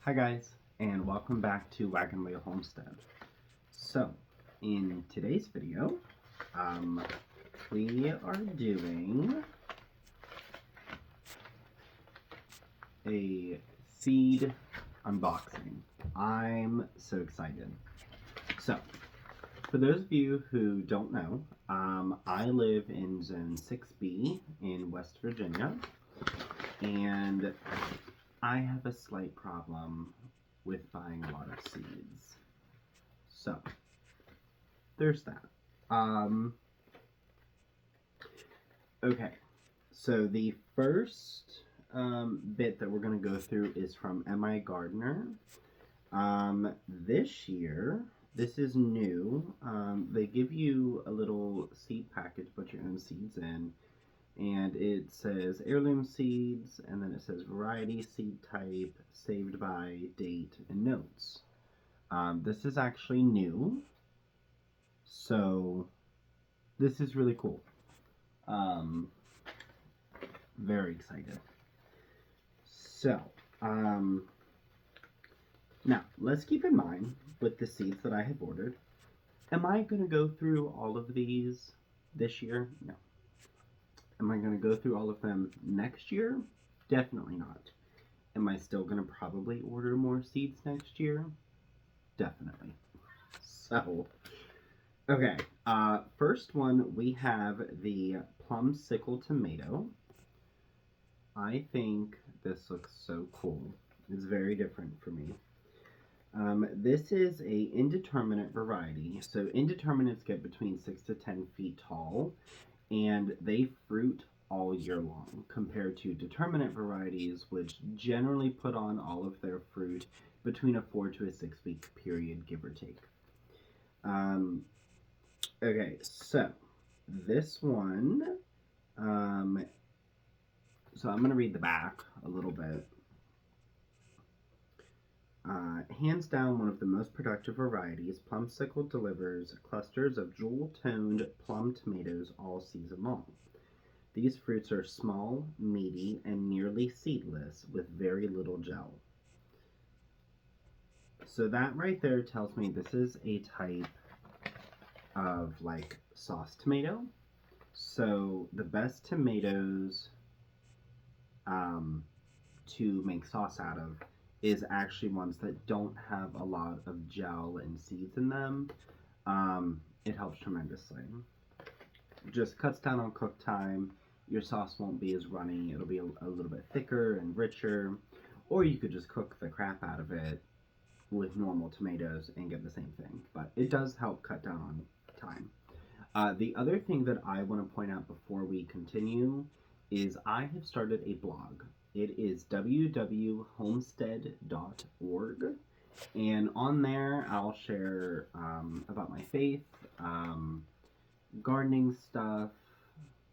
Hi guys, and welcome back to Wagon Wheel Homestead. So, in today's video, we are doing a seed unboxing. I'm so excited. So, for those of you who don't know, I live in Zone 6B in West Virginia, and I have a slight problem with buying a lot of seeds. So, there's that. Okay, so the first bit that we're going to go through is from M.I. Gardner. This year, this is new. They give you a little seed package, put your own seeds in, and it says heirloom seeds, and then it says variety, seed type, saved by, date, and notes. This is actually new, so this is really cool. Very excited. So, now let's keep in mind with the seeds that I have ordered, am I going to go through all of these this year? No. Am I going to go through all of them next year? Definitely not. Am I still going to probably order more seeds next year? Definitely. So, okay. First one, we have the plum sickle tomato. I think this looks so cool. It's very different for me. This is a indeterminate variety. So indeterminates get between 6 to 10 feet tall, and they fruit all year long, compared to determinate varieties, which generally put on all of their fruit between a 4 to a 6 week period, give or take. Okay, so this one, so I'm going to read the back a little bit. Hands down one of the most productive varieties, Plumsicle delivers clusters of jewel-toned plum tomatoes all season long. These fruits are small, meaty, and nearly seedless with very little gel. So that right there tells me this is a type of like sauce tomato. So the best tomatoes to make sauce out of is actually ones that don't have a lot of gel and seeds in them. It helps tremendously. Just cuts down on cook time. Your sauce won't be as runny. It'll be a little bit thicker and richer. Or you could just cook the crap out of it with normal tomatoes and get the same thing. But it does help cut down on time. The other thing that I want to point out before we continue is I have started a blog. It is www.homestead.org, and on there I'll share about my faith, gardening stuff,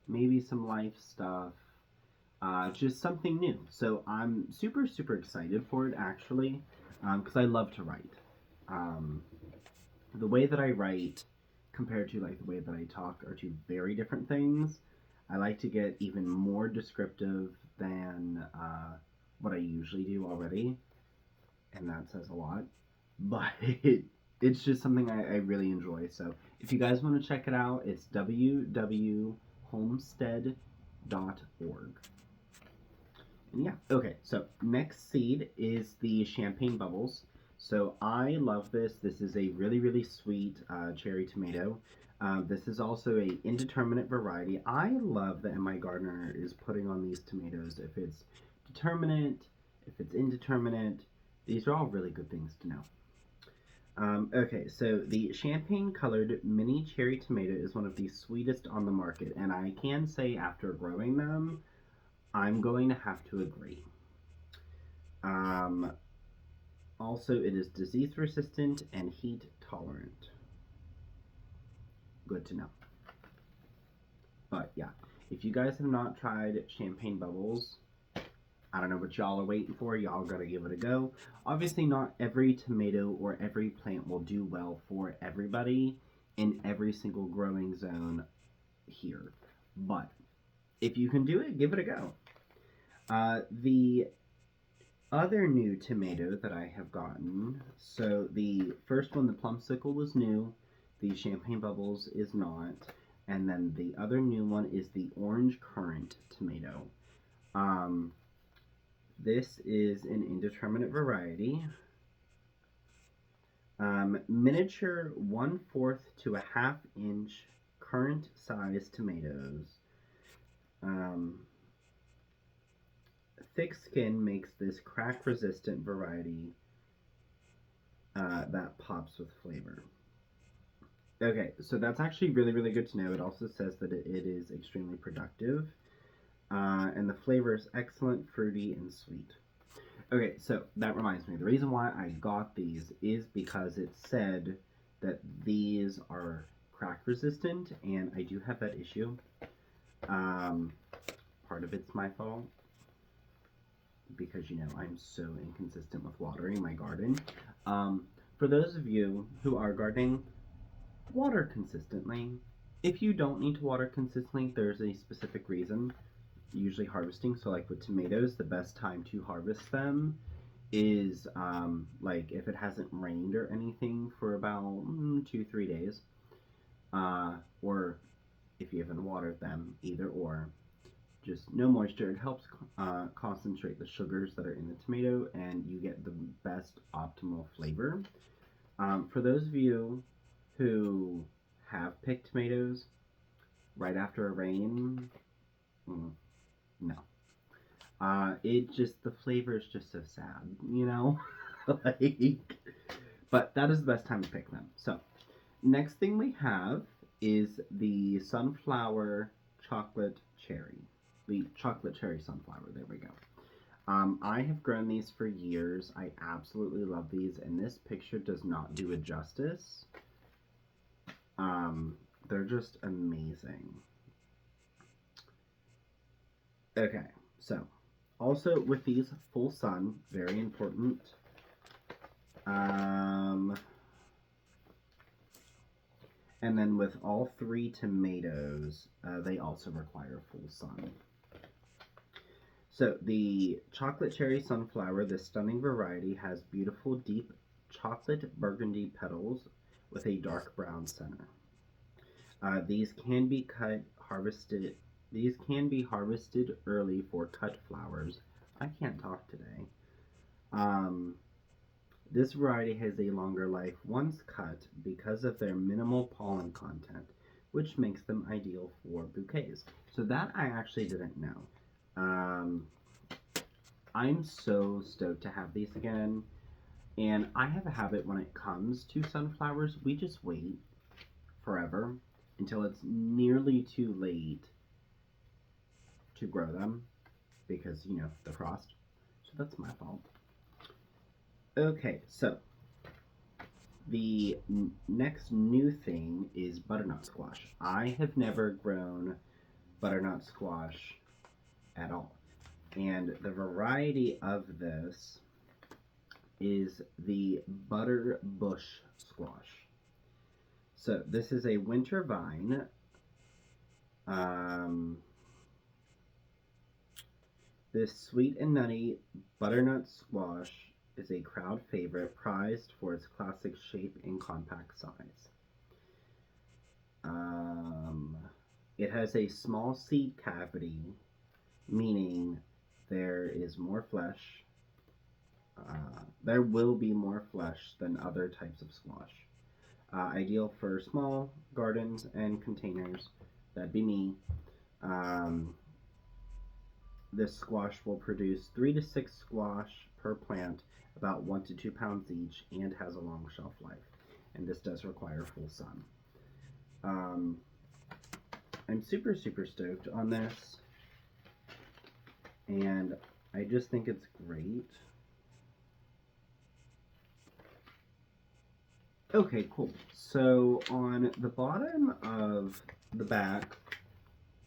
maybe some life stuff, just something new. So I'm super excited for it actually, because I love to write. The way that I write compared to like the way that I talk are two very different things. I like to get even more descriptive than what I usually do already, and that says a lot. But it's just something I really enjoy. So if you guys want to check it out, it's www.homestead.org. And yeah, okay, so next seed is the champagne bubbles. So I love this. This is a really sweet cherry tomato. This is also a indeterminate variety. I love that M.I. Gardner is putting on these tomatoes. If it's determinate, if it's indeterminate, these are all really good things to know. Okay, so the champagne colored mini cherry tomato is one of the sweetest on the market, and I can say after growing them, I'm going to have to agree. Also, it is disease resistant and heat tolerant. Good to know. But yeah, if you guys have not tried champagne bubbles, I don't know what y'all are waiting for. Y'all gotta give it a go. Obviously, not every tomato or every plant will do well for everybody in every single growing zone here. But if you can do it, give it a go. The other new tomato that I have gotten. So the first one, the plumsicle, was new. The champagne bubbles is not. And then the other new one is the orange currant tomato. Um, this is an indeterminate variety. Miniature 1/4 to a ½ inch currant size tomatoes. Um, thick skin makes this crack resistant variety that pops with flavor. Okay, so that's actually really, really good to know. It also says that it is extremely productive, and the flavor is excellent, fruity, and sweet. Okay, so that reminds me. The reason why I got these is because it said that these are crack resistant, and I do have that issue. Um, Part of it's my fault because, I'm so inconsistent with watering my garden. Um, for those of you who are gardening, water consistently. If you don't need to water consistently, there's a specific reason. Usually harvesting, so like with tomatoes, the best time to harvest them is like if it hasn't rained or anything for about 2-3 days, or if you haven't watered them, either or. Just no moisture. It helps concentrate the sugars that are in the tomato, and you get the best optimal flavor. For those of you who have picked tomatoes right after a rain, no. It just, the flavor is just so sad. like, but that is the best time to pick them. So, next thing we have is the sunflower chocolate cherry. The chocolate cherry sunflower, there we go. I have grown these for years. I absolutely love these, and this picture does not do it justice. They're just amazing. Okay, so also with these, full sun, very important. And then with all 3 tomatoes, they also require full sun. So the chocolate cherry sunflower, this stunning variety, has beautiful deep chocolate burgundy petals with a dark brown center. These can be harvested. These can be harvested early for cut flowers. I can't talk today. This variety has a longer life once cut because of their minimal pollen content, which makes them ideal for bouquets. So that I actually didn't know. I'm so stoked to have these again. And I have a habit when it comes to sunflowers, we just wait forever until it's nearly too late to grow them because, the frost. So that's my fault. Okay, so the next new thing is butternut squash. I have never grown butternut squash at all. And the variety of this is the butter bush squash. So this is a winter vine. This sweet and nutty butternut squash is a crowd favorite, prized for its classic shape and compact size. It has a small seed cavity, meaning there is more flesh. There will be more flesh than other types of squash. Ideal for small gardens and containers. That'd be me. This squash will produce 3 to 6 squash per plant, about 1 to 2 pounds each, and has a long shelf life. And this does require full sun. I'm super, super stoked on this. And I just think it's great. Okay, cool. So on the bottom of the back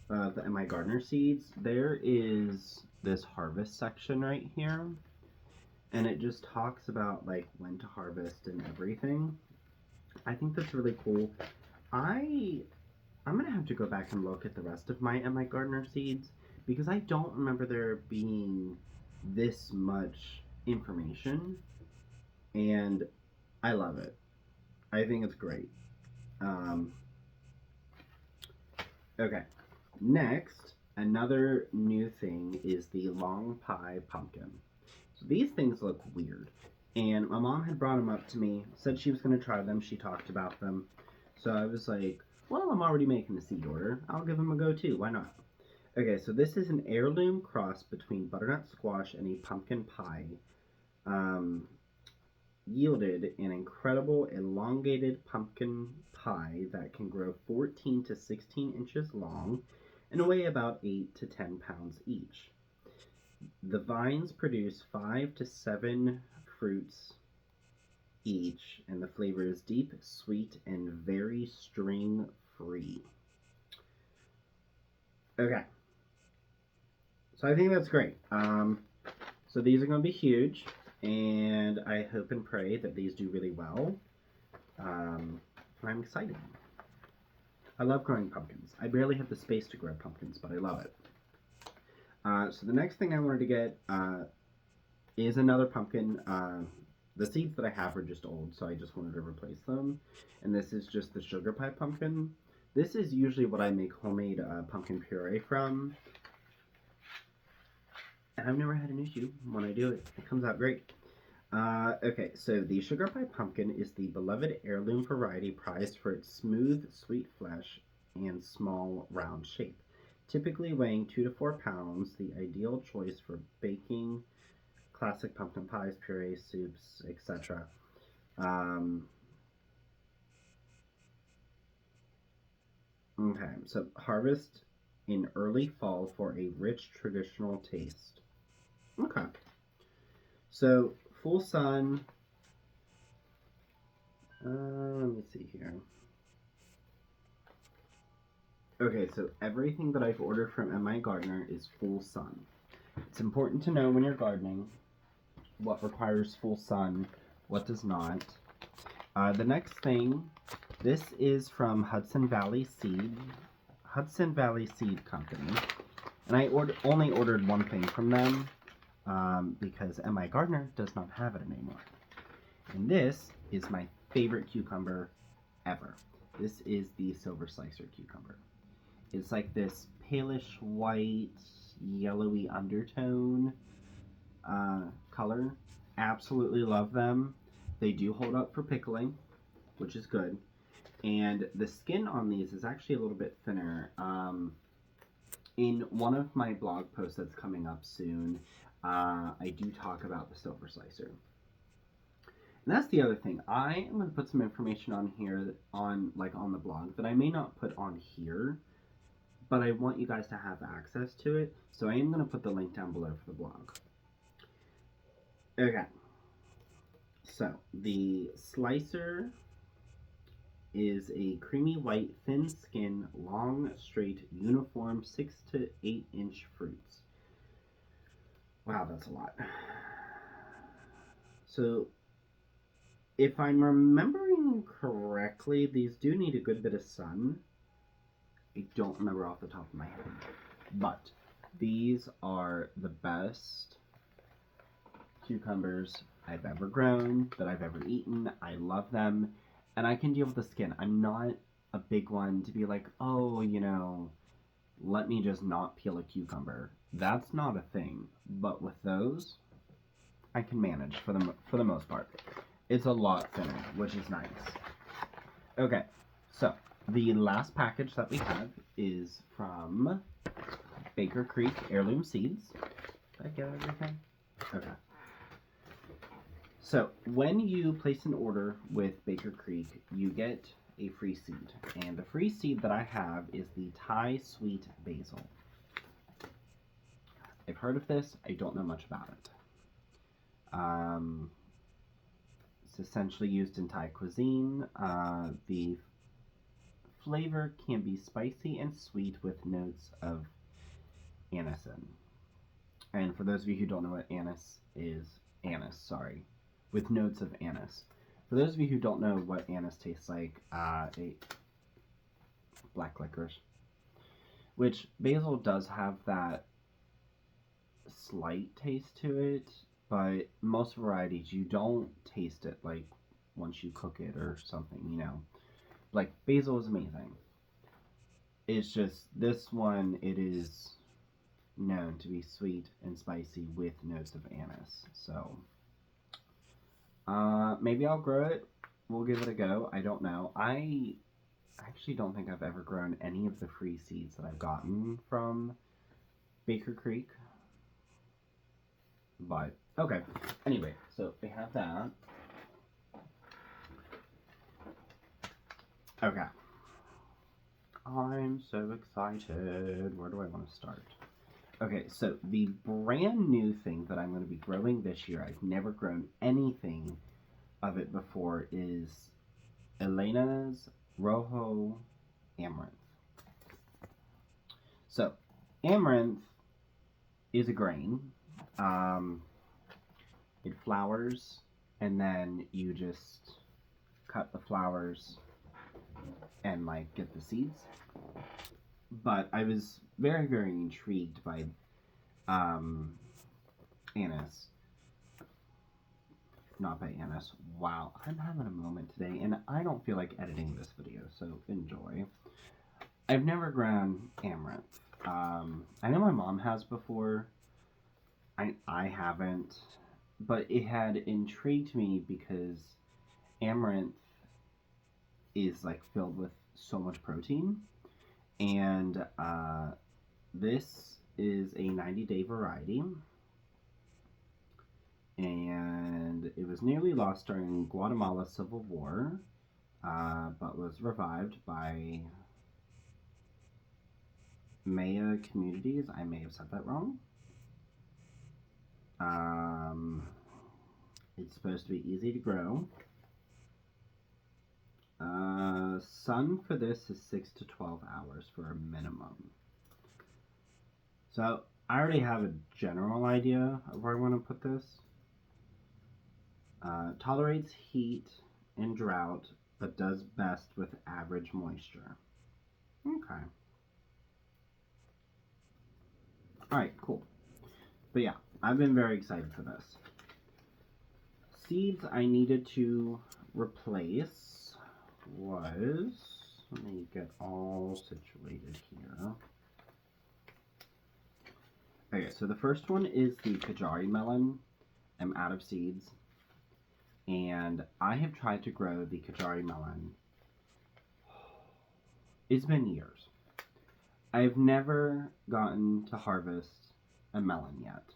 of my gardener seeds, there is this harvest section right here. And it just talks about like when to harvest and everything. I think that's really cool. I'm gonna have to go back and look at the rest of my gardener seeds because I don't remember there being this much information, and I love it. I think it's great. Um, okay, next, another new thing is the long pie pumpkin. So these things look weird, and my mom had brought them up to me, said she was going to try them. She talked about them, so I was like, well, I'm already making a seed order. I'll give them a go too. Why not? Okay, so this is an heirloom cross between butternut squash and a pumpkin pie. Um, Yielded an incredible elongated pumpkin pie that can grow 14 to 16 inches long and weigh about 8 to 10 pounds each. The vines produce 5 to 7 fruits each, and the flavor is deep, sweet, and very string free. Okay, so I think that's great. So these are going to be huge, and I hope and pray that these do really well. I'm excited. I love growing pumpkins. I barely have the space to grow pumpkins, but I love it. So the next thing I wanted to get is another pumpkin. The seeds that I have are just old, so I just wanted to replace them. And this is just the sugar pie pumpkin. This is usually what I make homemade pumpkin puree from. And I've never had an issue when I do it. It comes out great. Okay, so the sugar pie pumpkin is the beloved heirloom variety prized for its smooth, sweet flesh and small, round shape. Typically weighing 2 to 4 pounds, the ideal choice for baking classic pumpkin pies, purees, soups, etc. Um, okay, so harvest in early fall for a rich traditional taste. Okay, so full sun. Let me see here. Okay, so everything that I've ordered from MI Gardener is full sun. It's important to know when you're gardening what requires full sun, what does not. The next thing, this is from Hudson Valley Seed Company, and I only ordered one thing from them because MI Gardener does not have it anymore. And this is my favorite cucumber ever. This is the Silver Slicer cucumber. It's like this palish white, yellowy undertone color. Absolutely love them. They do hold up for pickling, which is good. And the skin on these is actually a little bit thinner. In one of my blog posts that's coming up soon, I do talk about the Silver Slicer. And that's the other thing. I am going to put some information on here on the blog that I may not put on here, but I want you guys to have access to it. So I am going to put the link down below for the blog. Okay. So the slicer is a creamy white, thin skin, long, straight, uniform 6 to 8 inch fruits. Wow, that's a lot. So if I'm remembering correctly, these do need a good bit of sun. I don't remember off the top of my head. But these are the best cucumbers I've ever grown, that I've ever eaten. I love them. And I can deal with the skin. I'm not a big one to be like, oh, let me just not peel a cucumber. That's not a thing. But with those, I can manage for the most part. It's a lot thinner, which is nice. Okay, so the last package that we have is from Baker Creek Heirloom Seeds. Did I get everything? Okay. So when you place an order with Baker Creek, you get a free seed. And the free seed that I have is the Thai Sweet Basil. I've heard of this. I don't know much about it. It's essentially used in Thai cuisine. The flavor can be spicy and sweet with notes of anise in. And for those of you who don't know what anise, with notes of anise. For those of you who don't know what anise tastes like, black licorice, which basil does have that slight taste to it, but most varieties you don't taste it like once you cook it or something, you know. Like basil is amazing. It's just this one, it is known to be sweet and spicy with notes of anise. So maybe I'll grow it. We'll give it a go. I don't know. I actually don't think I've ever grown any of the free seeds that I've gotten from Baker Creek. But okay. Anyway, so we have that. Okay. I'm so excited. Where do I want to start? Okay, so the brand new thing that I'm going to be growing this year, I've never grown anything of it before, is Elena's Rojo Amaranth. So, amaranth is a grain. It flowers, and then you just cut the flowers and like get the seeds. But I was very, very intrigued by anise. Not by anise. Wow, I'm having a moment today, and I don't feel like editing this video, so enjoy. I've never grown amaranth. I know my mom has before. I haven't, but it had intrigued me because amaranth is like filled with so much protein, and this is a 90-day variety, and it was nearly lost during Guatemala Civil War, but was revived by Maya Communities. I may have said that wrong. It's supposed to be easy to grow. Sun for this is 6 to 12 hours for a minimum. So I already have a general idea of where I want to put this. Tolerates heat and drought, but does best with average moisture. Okay. Alright, cool. But yeah, I've been very excited for this. Seeds I needed to replace was, let me get all situated here. Okay, so the first one is the Kajari melon. I'm out of seeds, and I have tried to grow the Kajari melon. It's been years. I've never gotten to harvest a melon yet.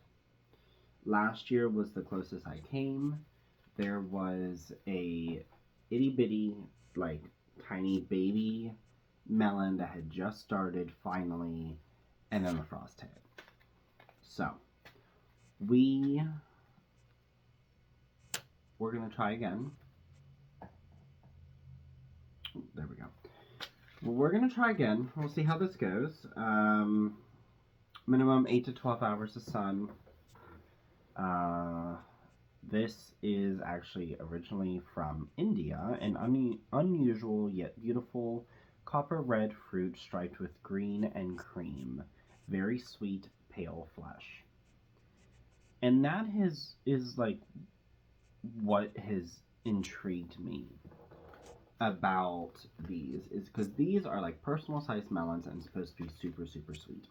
Last year was the closest I came. There was a itty bitty, like tiny baby melon that had just started finally, and then the frost hit. So we're gonna try again. There we go. We're gonna try again. We'll see how this goes. Minimum 8 to 12 hours of sun. This is actually originally from India, an unusual yet beautiful copper red fruit striped with green and cream. Very sweet, pale flesh. And that is like what has intrigued me about these, is because these are like personal sized melons and supposed to be super, super sweet.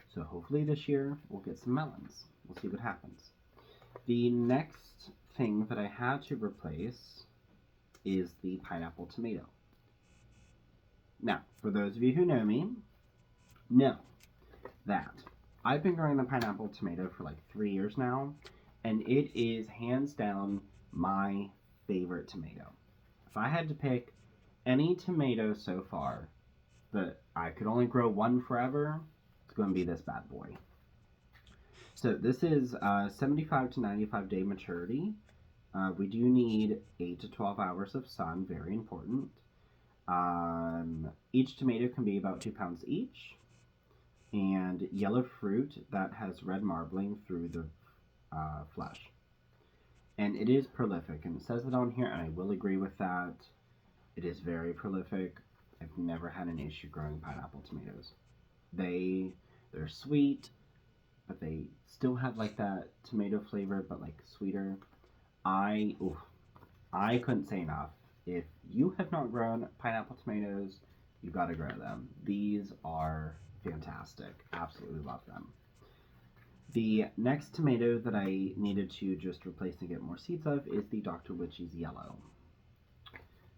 So hopefully this year we'll get some melons. We'll see what happens. The next thing that I had to replace is the pineapple tomato. Now, for those of you who know me, know that I've been growing the pineapple tomato for like 3 years now, and it is hands down my favorite tomato. If I had to pick any tomato so far that I could only grow one forever, it's going to be this bad boy. So this is 75 to 95 day maturity. We do need 8 to 12 hours of sun, very important. Each tomato can be about 2 pounds each. And yellow fruit that has red marbling through the flesh. And it is prolific, and it says it on here, and I will agree with that. It is very prolific. I've never had an issue growing pineapple tomatoes. They're sweet. but they still have like that tomato flavor, but like sweeter. I oof, I couldn't say enough. If you have not grown pineapple tomatoes, you gotta grow them. These are fantastic. Absolutely love them. The next tomato that I needed to just replace and get more seeds of is the Dr. Witchy's Yellow.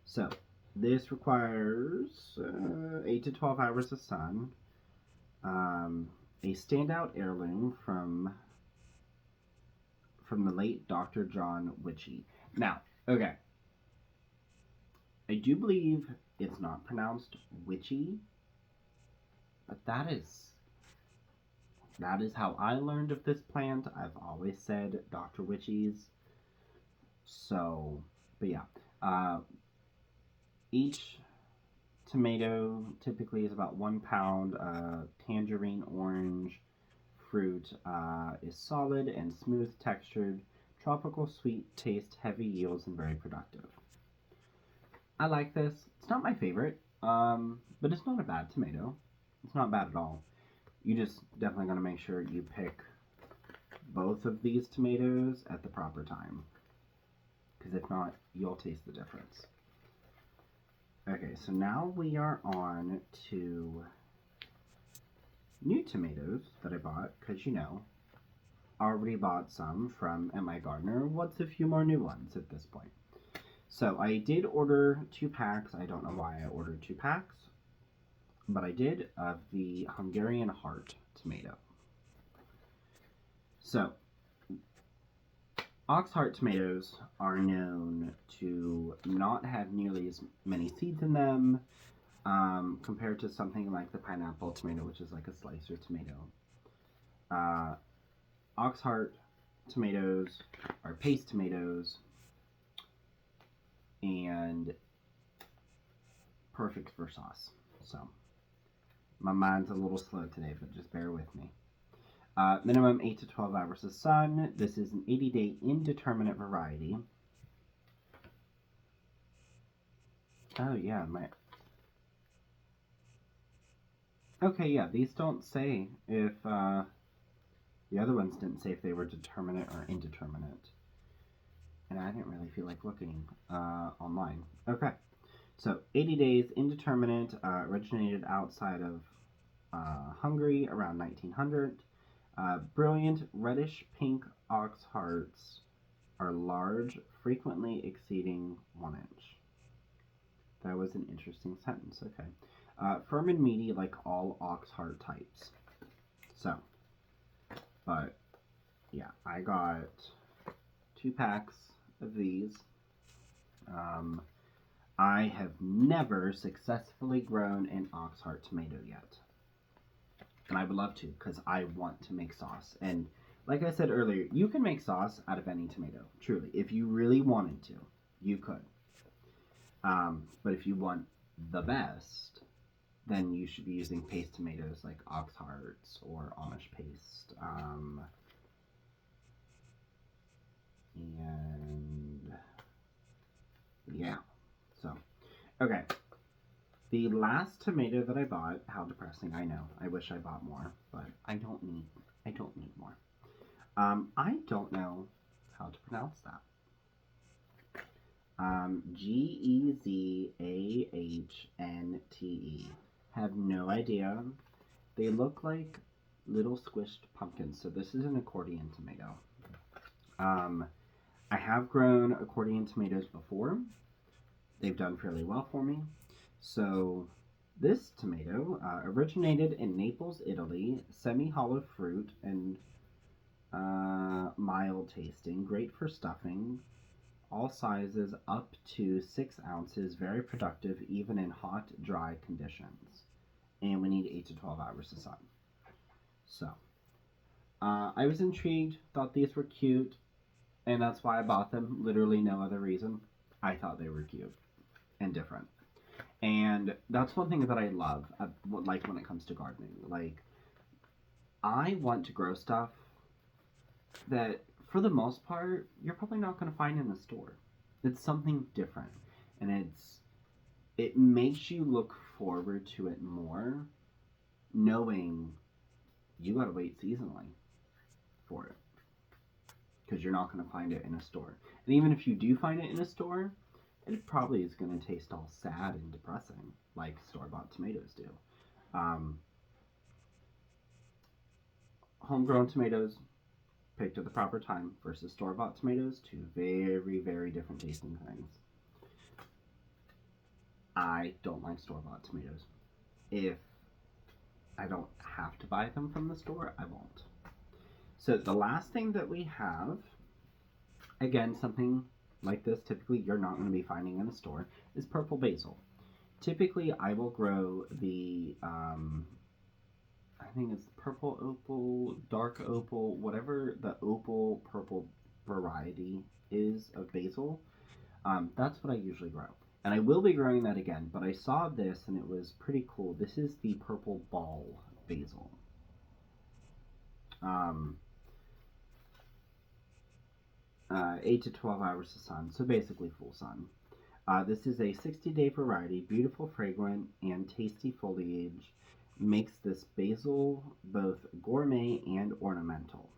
So, this requires 8 to 12 hours of sun, a standout heirloom from the late Dr. John Witchy. Now, okay, I do believe it's not pronounced witchy, but that is how I learned of this plant. I've always said Dr. Witchy's. So, but yeah, uh, each tomato typically is about 1 pound. Tangerine orange fruit is solid and smooth textured, tropical sweet taste, heavy yields, and very productive. I like this. It's not my favorite, but it's not a bad tomato. It's not bad at all. You just definitely gotta make sure you pick both of these tomatoes at the proper time, because if not, you'll taste the difference. Okay, so now we are on to new tomatoes that I bought, because already bought some from Am I Gardener. What's a few more new ones at this point? So I did order 2 packs. I don't know why I ordered 2 packs, but I did, of the Hungarian Heart tomato. So, ox heart tomatoes are known to not have nearly as many seeds in them compared to something like the pineapple tomato, which is like a slicer tomato. Ox heart tomatoes are paste tomatoes and perfect for sauce. So, my mind's a little slow today, but just bear with me. Minimum 8 to 12 hours of sun. This is an 80-day indeterminate variety. Oh, yeah, Okay, yeah, these don't say if, the other ones didn't say if they were determinate or indeterminate. And I didn't really feel like looking, online. Okay, so 80 days, indeterminate, originated outside of, Hungary around 1900. Brilliant reddish pink ox hearts are large, frequently exceeding 1 inch. That was an interesting sentence. Okay. Firm and meaty like all ox heart types. So, but yeah, I got 2 packs of these. I have never successfully grown an ox heart tomato yet. And I would love to, because I want to make sauce. And like I said earlier, you can make sauce out of any tomato, truly. If you really wanted to, you could. But if you want the best, then you should be using paste tomatoes like ox hearts or Amish paste. And yeah, so, okay. The last tomato that I bought, how depressing, I know. I wish I bought more, but I don't need more. I don't know how to pronounce that. Gezantte. Have no idea. They look like little squished pumpkins, so this is an accordion tomato. I have grown accordion tomatoes before. They've done fairly well for me. So this tomato originated in Naples, Italy. Semi-hollow fruit and mild tasting. Great for stuffing. All sizes up to 6 ounces. Very productive even in hot, dry conditions. And we need 8 to 12 hours of sun. So I was intrigued. Thought these were cute. And that's why I bought them. Literally no other reason. I thought they were cute and different. And that's one thing that I love, like when it comes to gardening. Like, I want to grow stuff that, for the most part, you're probably not going to find in the store. It's something different, and it makes you look forward to it more, knowing you gotta wait seasonally. for it, because you're not going to find it in a store. And even if you do find it in a store, it probably is going to taste all sad and depressing, like store-bought tomatoes do. Um, Homegrown tomatoes picked at the proper time versus store-bought tomatoes, two very, very different tasting things. I don't like store-bought tomatoes. If I don't have to buy them from the store, I won't. So the last thing that we have, again, something like this typically you're not going to be finding in a store, is purple basil. Typically, I will grow the, I think it's purple opal, dark opal, whatever the opal purple variety is of basil. That's what I usually grow. And I will be growing that again, but I saw this and it was pretty cool. This is the purple ball basil. 8 to 12 hours of sun, so basically full sun. This is a 60-day variety, beautiful, fragrant, and tasty foliage. Makes this basil both gourmet and ornamental.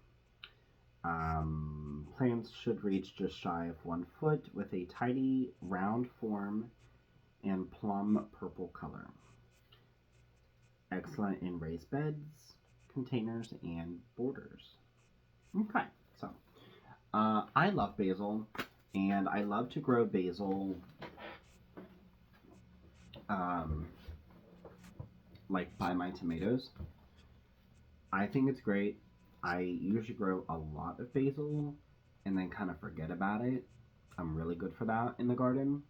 Plants should reach just shy of 1 foot with a tidy round form and plum purple color. Excellent in raised beds, containers, and borders. Okay, so I love basil, and I love to grow basil like by my tomatoes. I think it's great. I usually grow a lot of basil and then kind of forget about it. I'm really good for that in the garden,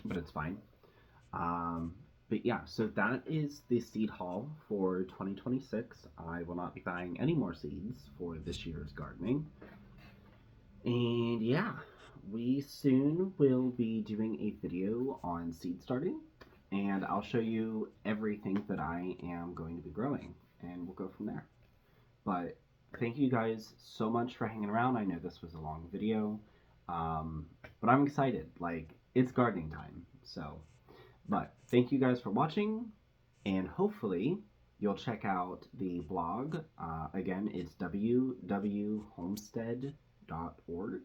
but it's fine. But yeah, so that is the seed haul for 2026. I will not be buying any more seeds for this year's gardening. And yeah, we soon will be doing a video on seed starting, and I'll show you everything that I am going to be growing, and we'll go from there. But thank you guys so much for hanging around. I know this was a long video, but I'm excited. Like, it's gardening time. So, but thank you guys for watching, and hopefully you'll check out the blog. Again, it's www.homestead.org.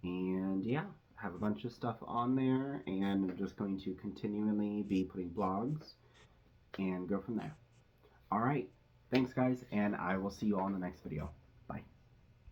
And yeah, have a bunch of stuff on there, and I'm just going to continually be putting blogs and go from there. All right. Thanks, guys, and I will see you all in the next video.